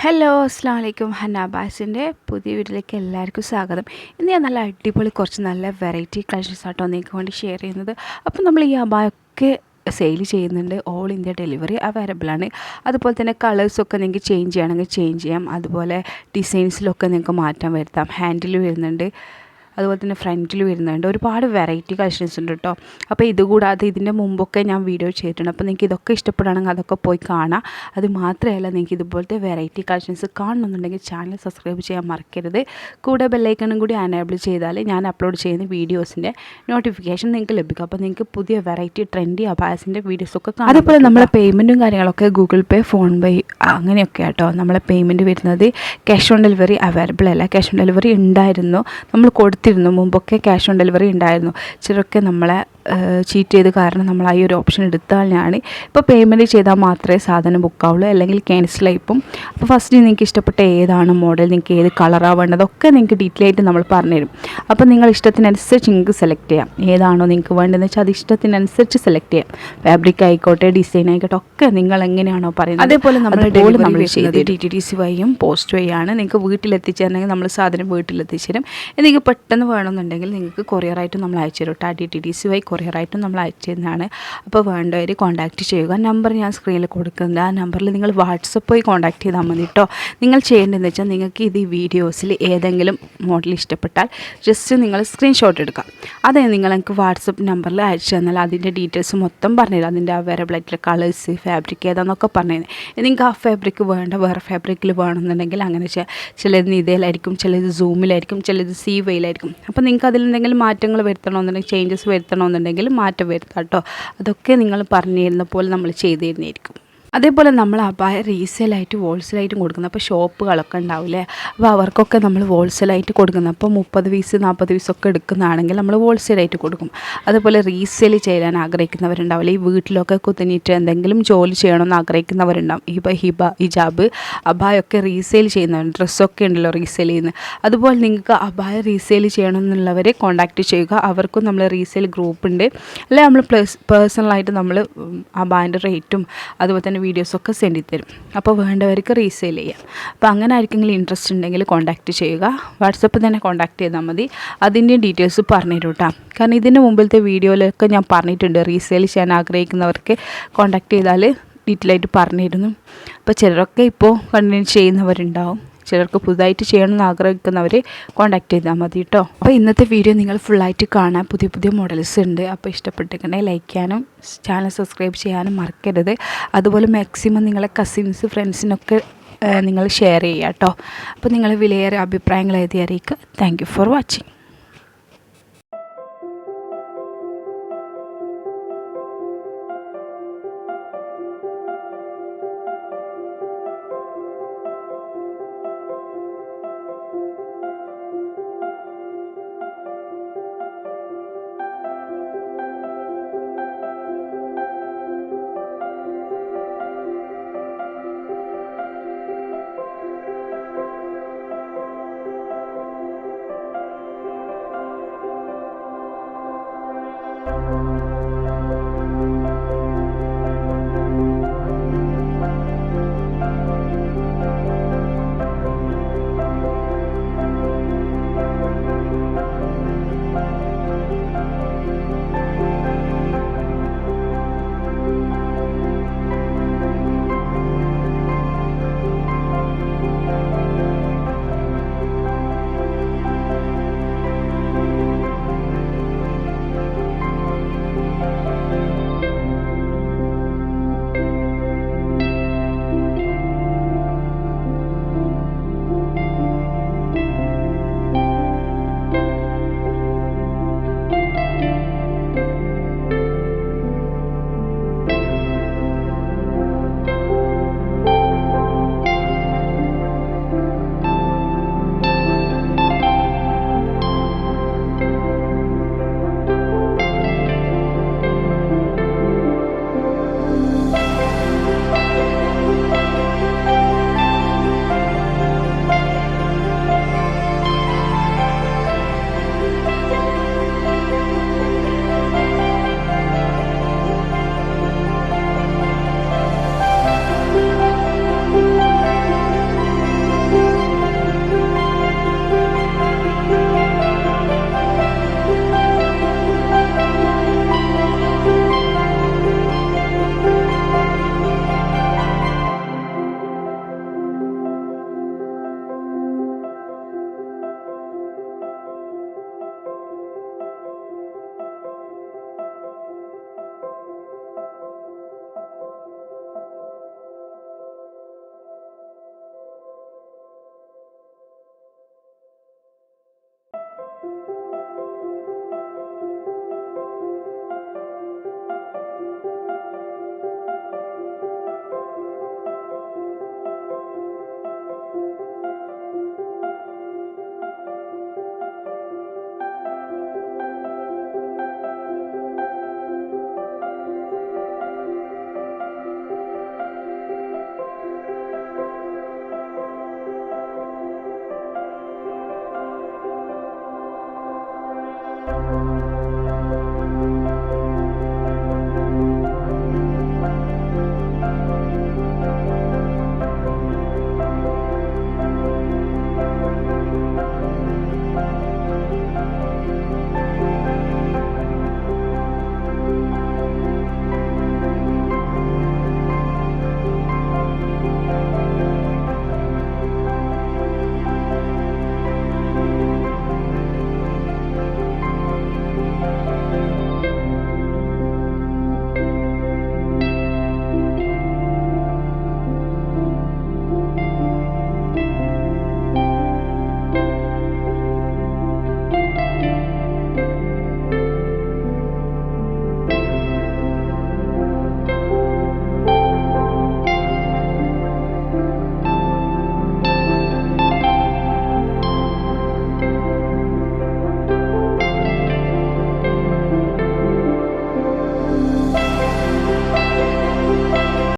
Hello അസ്സലാമു അലൈക്കും. Hannah അബ്ബാസിൻ്റെ പുതിയ വീട്ടിലേക്ക് എല്ലാവർക്കും സ്വാഗതം. ഇന്ന് ഞാൻ നല്ല അടിപൊളി കുറച്ച് നല്ല വെറൈറ്റി കളക്ഷൻസ് ആട്ടോ നിങ്ങൾക്ക് വേണ്ടി ഷെയർ ചെയ്യുന്നത്. അപ്പോൾ നമ്മൾ ഈ അബായൊക്കെ സെയിൽ ചെയ്യുന്നുണ്ട്. ഓൾ ഇന്ത്യ ഡെലിവറി അവൈലബിൾ ആണ്. അതുപോലെ തന്നെ കളേഴ്സൊക്കെ നിങ്ങൾക്ക് ചേഞ്ച് ചെയ്യണമെങ്കിൽ ചേഞ്ച് ചെയ്യാം. അതുപോലെ ഡിസൈൻസിലൊക്കെ നിങ്ങൾക്ക് മാറ്റം വരുത്താം. ഹാൻഡിൽ വരുന്നുണ്ട്, അതുപോലെ തന്നെ ഫ്രണ്ടിൽ വരുന്നുണ്ട്. ഒരുപാട് വെറൈറ്റി കളക്ഷൻസ് ഉണ്ട് കേട്ടോ. അപ്പോൾ ഇതുകൂടാതെ ഇതിൻ്റെ മുമ്പൊക്കെ ഞാൻ വീഡിയോ ചെയ്തിട്ടുണ്ട്. അപ്പോൾ നിങ്ങൾക്ക് ഇതൊക്കെ ഇഷ്ടപ്പെടുകയാണെങ്കിൽ അതൊക്കെ പോയി കാണാം. അത് മാത്രമല്ല, നിങ്ങൾക്ക് ഇതുപോലത്തെ വെറൈറ്റി കളക്ഷൻസ് കാണണമെന്നുണ്ടെങ്കിൽ ചാനൽ സബ്സ്ക്രൈബ് ചെയ്യാൻ മറക്കരുത്. കൂടെ ബെല്ലൈക്കണും കൂടി എനേബിൾ ചെയ്താൽ ഞാൻ അപ്ലോഡ് ചെയ്യുന്ന വീഡിയോസിൻ്റെ നോട്ടിഫിക്കേഷൻ നിങ്ങൾക്ക് ലഭിക്കും. അപ്പോൾ നിങ്ങൾക്ക് പുതിയ വെറൈറ്റി ട്രെൻഡി അബാസിൻ്റെ വീഡിയോസൊക്കെ കാണാം. അതുപോലെ നമ്മളെ പേയ്മെൻറ്റും കാര്യങ്ങളൊക്കെ ഗൂഗിൾ പേ, ഫോൺ പേ അങ്ങനെയൊക്കെ കേട്ടോ. നമ്മളെ പേയ്മെൻറ്റ് വരുന്നത് ക്യാഷ് ഓൺ ഡെലിവറി അവൈലബിൾ അല്ല. ക്യാഷ് ഓൺ ഡെലിവറി ഉണ്ടായിരുന്നു, നമ്മൾ മുമ്പൊക്കെ ക്യാഷ് ഓൺ ഡെലിവറി ഉണ്ടായിരുന്നു. ചിലരൊക്കെ നമ്മളെ ചീറ്റ് ചെയ്ത് കാരണം നമ്മൾ ആ ഈ ഒരു ഓപ്ഷൻ എടുത്താലാണ് ഇപ്പോൾ പേയ്മെൻറ്റ് ചെയ്താൽ മാത്രമേ സാധനം ബുക്കാവുള്ളൂ, അല്ലെങ്കിൽ ക്യാൻസലായിപ്പം. അപ്പോൾ ഫസ്റ്റ് നിങ്ങൾക്ക് ഇഷ്ടപ്പെട്ട ഏതാണ് മോഡൽ, നിങ്ങൾക്ക് ഏത് കളറാണ് വേണ്ടതൊക്കെ നിങ്ങൾക്ക് ഡീറ്റെയിൽ ആയിട്ട് നമ്മൾ പറഞ്ഞുതരും. അപ്പോൾ നിങ്ങൾ ഇഷ്ടത്തിനനുസരിച്ച് നിങ്ങൾക്ക് സെലക്ട് ചെയ്യാം. ഏതാണോ നിങ്ങൾക്ക് വേണ്ടതെന്ന് വെച്ചാൽ അത് ഇഷ്ടത്തിനനുസരിച്ച് സെലക്ട് ചെയ്യാം. ഫാബ്രിക് ആയിക്കോട്ടെ, ഡിസൈൻ ആയിക്കോട്ടെ, ഒക്കെ നിങ്ങൾ എങ്ങനെയാണോ പറയുന്നത് അതേപോലെ നമ്മൾ ചെയ്ത് DTDC വഴിയും പോസ്റ്റ് വഴിയാണ് നിങ്ങൾക്ക് വീട്ടിലെത്തിച്ചേരണമെങ്കിൽ നമ്മൾ സാധനം വീട്ടിലെത്തിച്ചേരും. നിങ്ങൾക്ക് പെട്ടെന്ന് വേണമെന്നുണ്ടെങ്കിൽ നിങ്ങൾക്ക് കൊറിയറായിട്ടും നമ്മൾ അയച്ചു തരും കേട്ടോ. DTDC വഴി കൊറിയറായിട്ടും നമ്മൾ അയച്ചു തരുന്നതാണ്. അപ്പോൾ വേണ്ടവർ കോൺടാക്റ്റ് ചെയ്യുക. നമ്പർ ഞാൻ സ്ക്രീനിൽ കൊടുക്കുന്നത്. ആ നമ്പറിൽ നിങ്ങൾ വാട്സപ്പ് വഴി കോൺടാക്ട് ചെയ്താൽ മതി കേട്ടോ. നിങ്ങൾ ചെയ്യേണ്ടതെന്ന് വെച്ചാൽ നിങ്ങൾക്ക് ഇത് ഈ വീഡിയോസിൽ ഏതെങ്കിലും മോഡൽ ഇഷ്ടപ്പെട്ടാൽ ജസ്റ്റ് നിങ്ങൾ സ്ക്രീൻഷോട്ട് എടുക്കുക. അത് നിങ്ങൾ എനിക്ക് വാട്സപ്പ് നമ്പറിൽ അയച്ചു തന്നാൽ അതിൻ്റെ ഡീറ്റെയിൽസ് മൊത്തം പറഞ്ഞുതരും. അതിൻ്റെ അവൈലബിൾ ആയിട്ടുള്ള കളേഴ്സ്, ഫാബ്രിക് ഏതാണെന്നൊക്കെ പറഞ്ഞുതരും. നിങ്ങൾക്ക് ആ ഫാബ്രിക് വേണ്ട വേറെ ഫാബ്രിക്കിൽ വേണമെന്നുണ്ടെങ്കിൽ അങ്ങനെ ചെയ്യാം. ചിലത് നിതയിലായിരിക്കും, ചിലത് സൂമിലായിരിക്കും, ചിലത് സീവയിലായിരിക്കും. അപ്പോൾ നിങ്ങൾക്ക് അതിലെന്തെങ്കിലും മാറ്റങ്ങൾ വരുത്തണമെന്നുണ്ടെങ്കിൽ, ചേഞ്ചസ് വരുത്തണമെന്നുണ്ടെങ്കിൽ മാറ്റം വരുത്താം കേട്ടോ. അതൊക്കെ നിങ്ങൾ പറഞ്ഞു തരുന്ന പോലെ നമ്മൾ ചെയ്തു തരുന്നതായിരിക്കും. അതേപോലെ നമ്മൾ അബായ റീസെയിലായിട്ട് ഹോൾസെയിലായിട്ടും കൊടുക്കുന്നത്. അപ്പോൾ ഷോപ്പുകളൊക്കെ ഉണ്ടാവില്ലേ, അപ്പോൾ അവർക്കൊക്കെ നമ്മൾ ഹോൾസെയിലായിട്ട് കൊടുക്കുന്നത്. അപ്പോൾ 30 പീസ് 40 പീസൊക്കെ എടുക്കുന്നതാണെങ്കിൽ നമ്മൾ ഹോൾസെയിലായിട്ട് കൊടുക്കും. അതുപോലെ റീസെയിൽ ചെയ്യാൻ ആഗ്രഹിക്കുന്നവരുണ്ടാവില്ല. ഈ വീട്ടിലൊക്കെ കുത്തിനിട്ട് എന്തെങ്കിലും ജോലി ചെയ്യണമെന്ന് ആഗ്രഹിക്കുന്നവരുണ്ടാവും. ഹിജാബ്, അബായൊക്കെ റീസെയിൽ ചെയ്യുന്നവരുണ്ട്. ഡ്രസ്സൊക്കെ ഉണ്ടല്ലോ റീസെയിൽ ചെയ്യുന്നത്. അതുപോലെ നിങ്ങൾക്ക് അബായ റീസെയിൽ ചെയ്യണമെന്നുള്ളവരെ കോൺടാക്റ്റ് ചെയ്യുക. അവർക്കും നമ്മൾ റീസെയിൽ ഗ്രൂപ്പ് ഉണ്ട്. അല്ലെങ്കിൽ നമ്മൾ പേഴ്സണലായിട്ട് നമ്മൾ അബായൻ്റെ റേറ്റും അതുപോലെ തന്നെ വീഡിയോസൊക്കെ സെൻഡ് ചെയ്ത് തരും. അപ്പോൾ വേണ്ടവർക്ക് റീസെയിൽ ചെയ്യാം. അപ്പോൾ അങ്ങനെ ആർക്കെങ്കിലും ഇൻട്രസ്റ്റ് ഉണ്ടെങ്കിൽ കോൺടാക്റ്റ് ചെയ്യുക. വാട്സപ്പിൽ തന്നെ കോൺടാക്റ്റ് ചെയ്താൽ മതി. അതിൻ്റെ ഡീറ്റെയിൽസ് പറഞ്ഞു തരും കേട്ടോ. കാരണം ഇതിൻ്റെ മുമ്പിലത്തെ വീഡിയോയിലൊക്കെ ഞാൻ പറഞ്ഞിട്ടുണ്ട്, റീസെയിൽ ചെയ്യാൻ ആഗ്രഹിക്കുന്നവർക്ക് കോൺടാക്റ്റ് ചെയ്താൽ ഡീറ്റെയിൽ ആയിട്ട് പറഞ്ഞു തരുന്നു. അപ്പോൾ ചിലരൊക്കെ ഇപ്പോൾ കണ്ടിന്യൂ ചെയ്യുന്നവരുണ്ടാവും, ചിലർക്ക് പുതുതായിട്ട് ചെയ്യണമെന്ന് ആഗ്രഹിക്കുന്നവർ കോൺടാക്ട് ചെയ്താൽ മതി കേട്ടോ. അപ്പോൾ ഇന്നത്തെ വീഡിയോ നിങ്ങൾ ഫുള്ളായിട്ട് കാണാൻ പുതിയ പുതിയ മോഡൽസ് ഉണ്ട്. അപ്പോൾ ഇഷ്ടപ്പെട്ടിട്ടുണ്ടെങ്കിൽ ലൈക്ക് ചെയ്യാനും ചാനൽ സബ്സ്ക്രൈബ് ചെയ്യാനും മറക്കരുത്. അതുപോലെ മാക്സിമം നിങ്ങളെ കസിൻസ്, ഫ്രണ്ട്സിനൊക്കെ നിങ്ങൾ ഷെയർ ചെയ്യുക കേട്ടോ. അപ്പോൾ നിങ്ങളെ വിലയേറെ അഭിപ്രായങ്ങൾ എഴുതി അറിയിക്കുക. Thank you for watching.